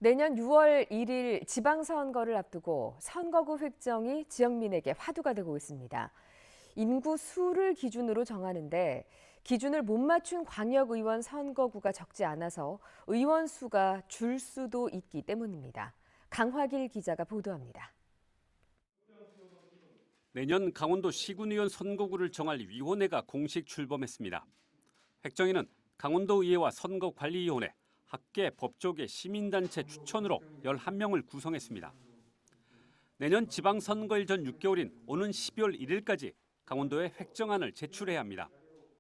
내년 6월 1일 지방선거를 앞두고 선거구 획정이 지역민에게 화두가 되고 있습니다. 인구 수를 기준으로 정하는데 기준을 못 맞춘 광역의원 선거구가 적지 않아서 의원 수가 줄 수도 있기 때문입니다. 강화길 기자가 보도합니다. 내년 강원도 시군의원 선거구를 정할 위원회가 공식 출범했습니다. 획정위는 강원도의회와 선거관리위원회, 학계, 법조계, 시민단체 추천으로 11명을 구성했습니다. 내년 지방선거일 전 6개월인 오는 12월 1일까지 강원도에 획정안을 제출해야 합니다.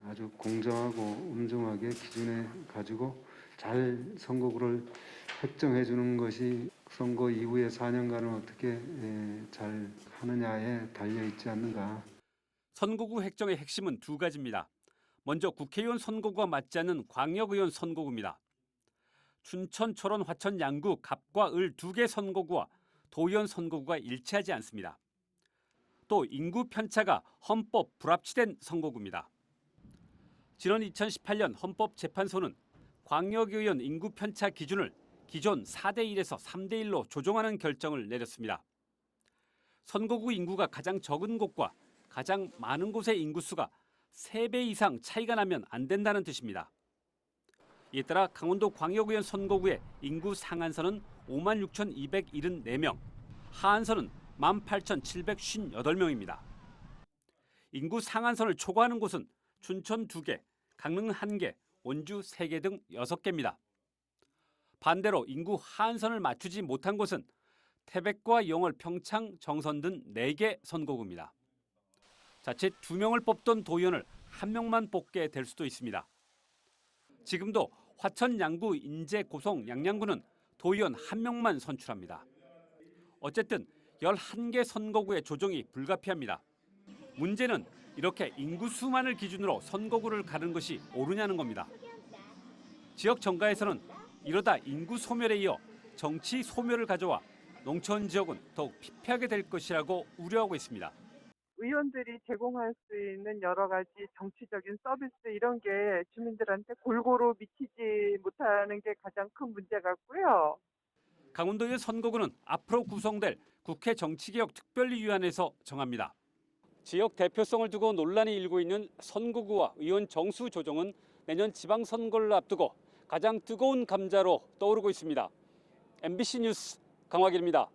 아주 공정하고 엄중하게 기준에 가지고 잘 선거구를 획정해 주는 것이 선거 이후의 4년간은 어떻게 잘 하느냐에 달려 있지 않는가. 선거구 획정의 핵심은 두 가지입니다. 먼저 국회의원 선거구와 맞지 않는 광역의원 선거구입니다. 춘천, 철원, 화천, 양구, 갑과 을 2개 선거구와 도의원 선거구가 일치하지 않습니다. 또 인구 편차가 헌법 불합치된 선거구입니다. 지난 2018년 헌법재판소는 광역의원 인구 편차 기준을 기존 4대1에서 3대1로 조정하는 결정을 내렸습니다. 선거구 인구가 가장 적은 곳과 가장 많은 곳의 인구수가 3배 이상 차이가 나면 안 된다는 뜻입니다. 이에 따라 강원도 광역의원 선거구의 인구 상한선은 56,274명, 하한선은 18,758명입니다. 인구 상한선을 초과하는 곳은 춘천 2개, 강릉 1개, 원주 3개 등 6개입니다. 반대로 인구 하한선을 맞추지 못한 곳은 태백과 영월, 평창, 정선 등 4개 선거구입니다. 자칫 2명을 뽑던 도의원을 1명만 뽑게 될 수도 있습니다. 지금도 화천, 양구, 인제, 고성, 양양구는 도의원 1명만 선출합니다. 어쨌든 11개 선거구의 조정이 불가피합니다. 문제는 이렇게 인구수만을 기준으로 선거구를 가르는 것이 옳으냐는 겁니다. 지역 정가에서는 이러다 인구 소멸에 이어 정치 소멸을 가져와 농촌 지역은 더욱 피폐하게 될 것이라고 우려하고 있습니다. 의원들이 제공할 수 있는 여러 가지 정치적인 서비스 이런 게 주민들한테 골고루 미치지 못하는 게 가장 큰 문제 같고요. 강원도의 선거구는 앞으로 구성될 국회 정치개혁특별위원회에서 정합니다. 지역 대표성을 두고 논란이 일고 있는 선거구와 의원 정수 조정은 내년 지방선거를 앞두고 가장 뜨거운 감자로 떠오르고 있습니다. MBC 뉴스 강화길입니다.